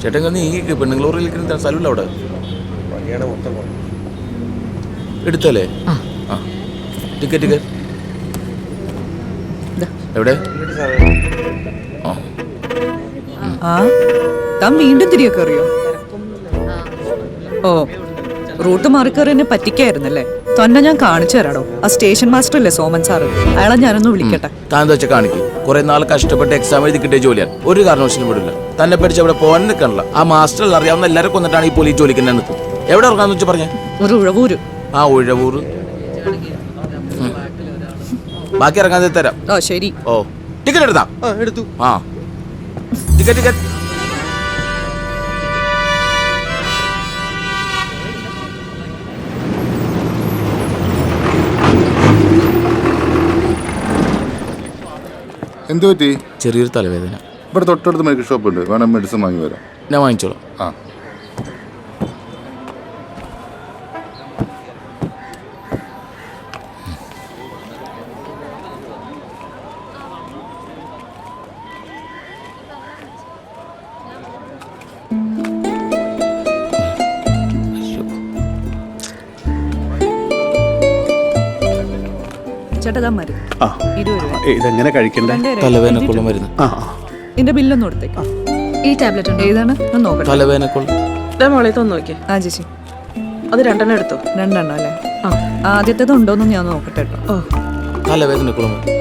ചേട്ടൻ നീ പെണ്ണുങ്ങളൂറിലിരിക്കുന്ന സ്ഥലമില്ല അവിടെ എടുത്തല്ലേ? ആ ടിക്കറ്റ് എവിടെ? താൻ വീണ്ടും തിരികെ അറിയോ? ഓ, റൂട്ട് മാറിക്കയറി എന്നെ പറ്റിക്കായിരുന്നല്ലേ? തന്നെ ഞാൻ കാണിച്ചു തരാടോ. ആ സ്റ്റേഷൻ മാസ്റ്റർ അല്ലേ സോമൻ സാറ്, അയാളെ ഞാനൊന്ന് വിളിക്കട്ടെ. താൻ എന്താ വെച്ചാൽ കാണിക്കും. കുറെ നാൾ കഷ്ടപ്പെട്ട് എക്സാം എഴുതി കിട്ടിയ ജോലിയാണ്, ഒരു കാരണവശാലും വിടില്ല. തന്നെ പഠിച്ച് അവിടെ പോകാൻ നിൽക്കണില്ല. ആ മാസ്റ്റർ അറിയാവുന്ന എല്ലാവരും കൊന്നിട്ടാണ് ഈ പോലീസ് ജോലിക്ക് തന്നെ നിൽക്കും. എവിടെ ഇറങ്ങാന്ന് വെച്ച് പറഞ്ഞേ? ഒരു ഉഴവൂര്. ആ ഉഴവൂര്. ബാക്കി ഇറങ്ങാൻ തരാം. ഓ ശരി. ഓ ടിക്കറ്റ് എടുത്താ? എടുത്തു. ആ ടിക്കറ്റ് എന്തു പറ്റി? ചെറിയൊരു തലവേദന. ഇവിടെ തൊട്ടടുത്ത് മെഡിക്കൽ ഷോപ്പ് ഉണ്ട്, വേണം മെഡിസിൻ വാങ്ങി വരാം. ഞാൻ വാങ്ങിച്ചോളാം. ആ ചേട്ടാ മരുന്ന് 20 രൂപ. ഇതെങ്ങനെ കഴിക്കണ്ടേ? തലവേദനക്കുള്ള മരുന്ന്. ഇതിന്റെ ബില്ലൊന്നും കൊടുത്തേക്കാം. ഈ ടാബ്ലറ്റ് ഉണ്ട്. ഏതാണ്? നോക്കട്ടെ. തലവേദനക്കുള്ള മോളെ തൊന്ന് നോക്കിയേ. ആ ചേച്ചി, അത് 2 എടുത്തോ. 2 അല്ലേ? ആദ്യത്തേത് ഉണ്ടോന്ന് ഞാൻ നോക്കട്ടെ കേട്ടോ. ഓ, തലവേദനക്കുള്ള മരുന്ന്.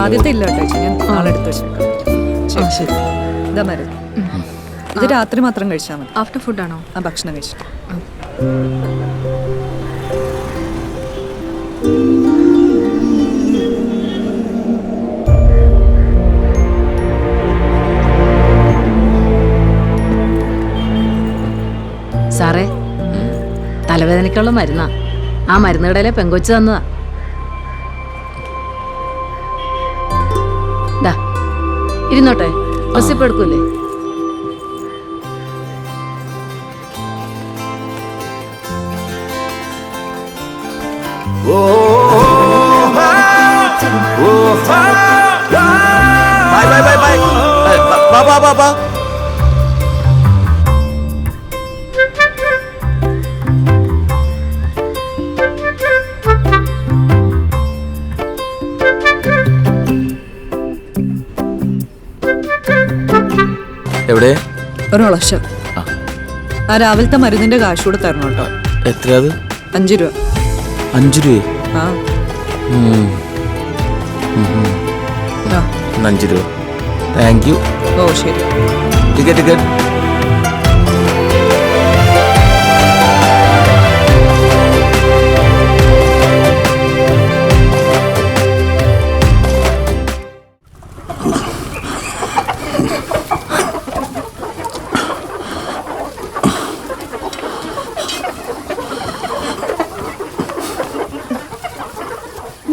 ആദ്യത്തെ ഇല്ല കേട്ടോ ചേച്ചി, ഞാൻ നാളെ എടുത്ത് വെച്ചേക്കാം. ശരി. ഇതാ മരുന്ന്. ഇത് രാത്രി മാത്രം കഴിച്ചാൽ മതി. ആഫ്റ്റർ ഫുഡ് ആണോ? ആ ഭക്ഷണം കഴിച്ചിട്ട്. സാറേ, തലവേദനയ്ക്കുള്ള മരുന്നാ. ആ മരുന്ന് കടയിലെ പെങ്കൊച്ച് തന്നതാ. ഇരുന്നോട്ടെ, ബസ് ഇപ്പൊ എടുക്കൂലേ? എവിടെ? ഒരു വളശം. ആ രാവിലത്തെ മരുന്നിന്റെ കാശ് കൂടെ തരണം കേട്ടോ. എത്രയാ? 5 രൂപ. 5 രൂപ? ആ 5 രൂപ. Thank you. ഓ ശരി. ടിക്കറ്റ്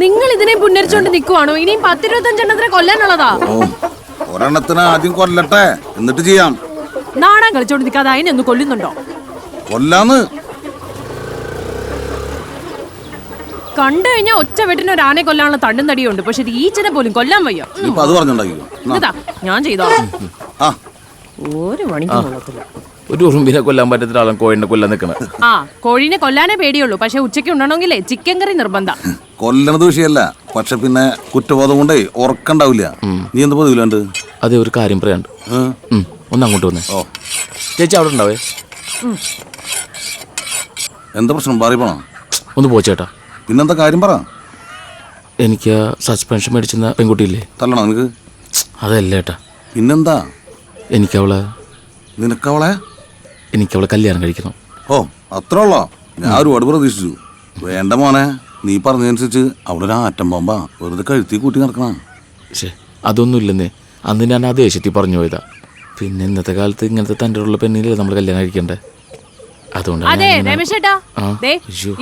നിങ്ങൾ ഇതിനെ പുന്നരിച്ചോണ്ട് നിൽക്കുവാണോ? ഇനിയും 10-25 എണ്ണത്തിനെ കൊല്ലാനുള്ളതാ. ഒരെണ്ണത്തിന് ആദ്യം കൊല്ലട്ടെ, എന്നിട്ട് ചെയ്യാം. നാടൻ കളിച്ചോണ്ട് നിൽക്കാതെ അതിനെ ഒന്ന് കൊല്ലുന്നുണ്ടോ? കൊല്ലാന്ന് കണ്ടു കഴിഞ്ഞാൽ ഒറ്റ വെട്ടിന് ഒരു ആനെ കൊല്ലാനുള്ള തണ്ടും തടിയുണ്ട്. പക്ഷെ ഇത് ഈച്ചനെ പോലും കൊല്ലാൻ വയ്യ. അത് പറഞ്ഞുണ്ടാക്കിയോ? ഞാൻ ചെയ്തോ. ഒരു മണിക്ക് കൊള്ളത്തില്ല. ഒരു ഉറുമ്പിനെ കൊല്ലാൻ പറ്റത്തില്ല ആളും കോഴിനെ കൊല്ലാൻ നിൽക്കണ. ആ കോഴിനെ കൊല്ലാനേ പേടിയുള്ളൂ. പക്ഷെ ഉച്ചയ്ക്ക് ഉണ്ടണമെങ്കിലേ ചിക്കൻ കറി നിർബന്ധം. കൊല്ലണത് വിഷയമല്ല, പക്ഷെ പിന്നെ കുറ്റബോധം കൊണ്ടേ ഉറക്കണ്ടാവില്ല. നീ എന്ത് പതിവില്ലാണ്ട്? അതെ, ഒരു കാര്യം പറയാണ്ട്. ഒന്ന് അങ്ങോട്ട് വന്നേ. ഓ ചേച്ചി അവിടെ ഉണ്ടാവേ. എന്താ പ്രശ്നം? പറയണോ? ഒന്ന് പോ ചേട്ടാ. പിന്നെന്താ കാര്യം പറ. എനിക്ക് സസ്പെൻഷൻ മേടിച്ചെന്ന പെൺകുട്ടിയില്ലേ? തല്ലണോ നിനക്ക്? അതല്ല ഏട്ടാ. പിന്നെന്താ? എനിക്കവളെ കല്യാണം കഴിക്കണം. ഓ അത്ര ഉള്ളോ? ഞാൻ ഒരുപാട് പ്രതീക്ഷിച്ചു. വേണ്ട മോനെ, നീ പറഞ്ഞതനുസരിച്ച് അവിടെ ഒരു ആറ്റം ബോംബാ വെറുതെ കഴുത്തി കൂട്ടി നടക്കണം. പക്ഷേ അതൊന്നും ഇല്ലെന്നേ. അന്ന് ഞാൻ ആ ദേഷ്യത്തിൽ പറഞ്ഞു പോയതാ. പിന്നെ ഇന്നത്തെ കാലത്ത് ഇങ്ങനത്തെ തൻ്റെ ഉള്ള പെണ്ണിലല്ലേ നമ്മൾ കല്യാണം കഴിക്കണ്ടേ? അതെ രമേശ് ചേട്ടാ,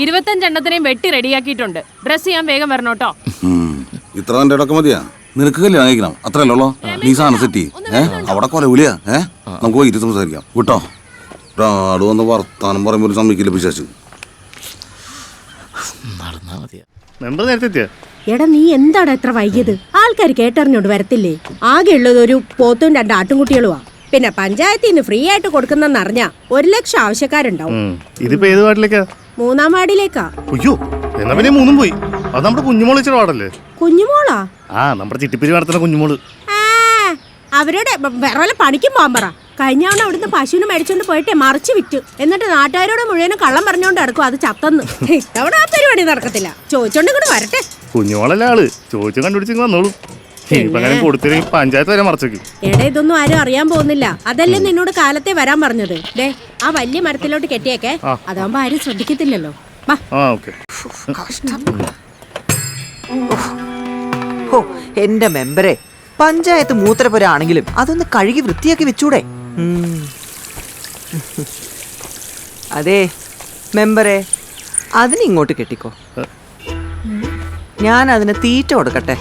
25 എണ്ണത്തിനെയും വെട്ടി റെഡിയാക്കിയിട്ടുണ്ട്. ഡ്രസ് ചെയ്യാൻ വേഗം വരണോട്ടോ. ഇത്ര തന്റെ ഇടക്ക് മതിയാ? നിനക്ക് കല്യാണം കഴിക്കണം അത്രയല്ലോ? നീ സാധനം സെറ്റ് അവിടെ കൊലവിളിയാ. നമുക്ക് വൈകിട്ട് സംസാരിക്കാം വിട്ടോ. ഒരാട് വന്ന് വർത്താനം പറയുമ്പോൾ സമ്മതിക്കില്ല പിശാച്ച്. നടന്നാ മതിയാ. മെമ്പർ നേരത്തെ എത്തിയ എടാ നീ എന്താടാ എത്ര വൈകിയത്? ആൾക്കാർ കേട്ടറിഞ്ഞോണ്ട് വരത്തില്ലേ? ആകെ ഉള്ളത് ഒരു പോത്തും 2 ആട്ടുംകുട്ടികളുമാ. പിന്നെ പഞ്ചായത്തിൽ നിന്ന് ഫ്രീ ആയിട്ട് കൊടുക്കുന്നെന്നറിഞ്ഞ 1 ലക്ഷം ആവശ്യക്കാരുണ്ടാവും. ഇതിപ്പോ ഏത് വാർഡിലേക്കാ? 3-ാം വാർഡിലേക്കാ. അയ്യോ, എന്നാ പിന്നെ 3 പോയി. അത് നമ്മുടെ കുഞ്ഞുമോള് വെച്ച വാർഡല്ലേ? കുഞ്ഞുമോളാ? ആ, നമ്മുടെ ചിട്ടിപ്പിരി നടത്തുന്ന കുഞ്ഞുമോള്. അവരുടെ വേറെ പണിക്കും പോകാൻ പറ. കഴിഞ്ഞ തവണ അവിടുന്ന് പശുവിനെ മേടിച്ചോണ്ട് പോയിട്ടേ മറിച്ച് വിറ്റു. എന്നിട്ട് നാട്ടുകാരോട് മുഴുവനും കള്ളം പറഞ്ഞോണ്ട് നടക്കും അത് ചത്തന്ന്. ഇത്തവണ ആ പരിപാടി നടക്കത്തില്ല. ചോദിച്ചോണ്ട് ഇങ്ങോട്ട് വരട്ടെ. കുഞ്ഞുമോളല്ലേ ആള്, ചോദിച്ചു കണ്ടുപിടിച്ച് വന്നോളൂ. ഇപ്പൊ അങ്ങനെ കൊടുത്തില്ലെങ്കിൽ പഞ്ചായത്ത് വരെ മറച്ചേക്കും. എടാ ഇതൊന്നും ആരും അറിയാൻ പോകുന്നില്ല. അതല്ലേ നിന്നോട് കാലത്തെ വരാൻ പറഞ്ഞത്. ദേ ആ വലിയ മരത്തിലോട്ട് കെട്ടിയേക്കെ, അതാവുമ്പോ ആരും ശ്രദ്ധിക്കത്തില്ലല്ലോ. വാ. ഓക്കെ. എന്റെ മെമ്പറെ, പഞ്ചായത്ത് മൂത്രപ്പുര ആണെങ്കിലും അതൊന്ന് കഴുകി വൃത്തിയാക്കി വെച്ചൂടെ? അതെ മെമ്പറെ, അതിനിങ്ങോട്ട് കെട്ടിക്കോ. ഞാൻ അതിന് തീറ്റ കൊടുക്കട്ടെ.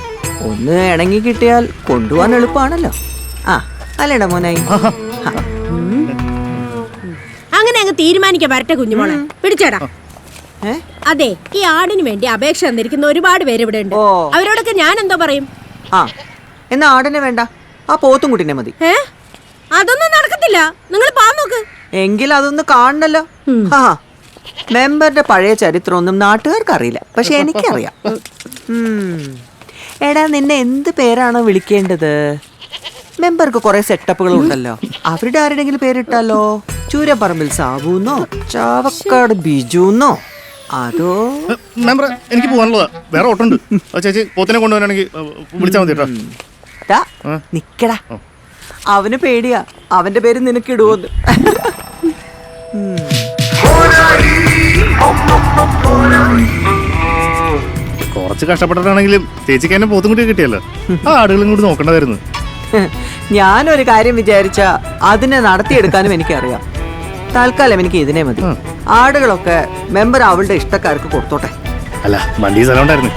ഒന്ന് ഇണങ്ങി കിട്ടിയാൽ കൊണ്ടുപോകാൻ എളുപ്പമാണല്ലോ. ആ അല്ലേടാ മോനായി? അങ്ങനെ അങ്ങ് തീരുമാനിക്കാൻ വരട്ടെ കുഞ്ഞുമോളെ. പിടിച്ചേടാ. അതെ, ഈ ആടിന് വേണ്ടി അപേക്ഷ തന്നിരിക്കുന്ന ഒരുപാട് പേര് ഇവിടെ ഉണ്ട്. അവരോടൊക്കെ ഞാൻ എന്തോ പറയും? ആ എന്നാ ആടിനെ വേണ്ട, ആ പോത്തും കുട്ടിനെ മതി. അതൊന്നും നടക്കത്തില്ല. നിങ്ങൾ പാ നോക്ക്. എങ്കിൽ അതൊന്ന് കാണണല്ലോ. ആ മെമ്പറുടെ പഴയ ചരിത്രമൊന്നും നാട്ടുകാർക്ക് അറിയില്ല, പക്ഷെ എനിക്കറിയാം. എടാ നിന്നെ എന്ത് പേരാണോ വിളിക്കേണ്ടത്? മെമ്പർക്ക് കുറെ സെറ്റപ്പുകൾ ഉണ്ടല്ലോ. അവരുടെ ആരുടെങ്കിലും പേരിട്ടാലോ? ചൂരപ്പറമ്പിൽ സാബുന്നോ, ചാവക്കാട് ബിജുന്നോ, അതോ? മെമ്പർ, എനിക്ക് പോകാനുള്ളതാ, വേറെ ഓട്ടുണ്ട്. ചേച്ചി പോത്തിനെ കൊണ്ടുപോകാനാണെങ്കിൽ വിളിച്ചാൽ മതി കേട്ടോ. നിക്കടാ, അവന് പേടിയാ അവന്റെ പേര് നിനക്ക് ഇടുവോന്ന്. കുറച്ച് കഷ്ടപ്പെട്ടിട്ടാണെങ്കിലും ചേച്ചിക്ക് എന്നെ പോത്തും കൂടി കിട്ടിയല്ലോ. ആ ആടുകളും കൂടി നോക്കേണ്ടതായിരുന്നു. ഞാനൊരു കാര്യം വിചാരിച്ച അതിനെ നടത്തിയെടുക്കാനും എനിക്കറിയാം. തൽക്കാലം എനിക്ക് ഇതിനെ മതി. ആടുകളൊക്കെ മെമ്പർ അവളുടെ ഇഷ്ടക്കാർക്ക് കൊടുത്തോട്ടെ. അല്ല, വണ്ടി സ്ഥലം ഉണ്ടായിരുന്നു.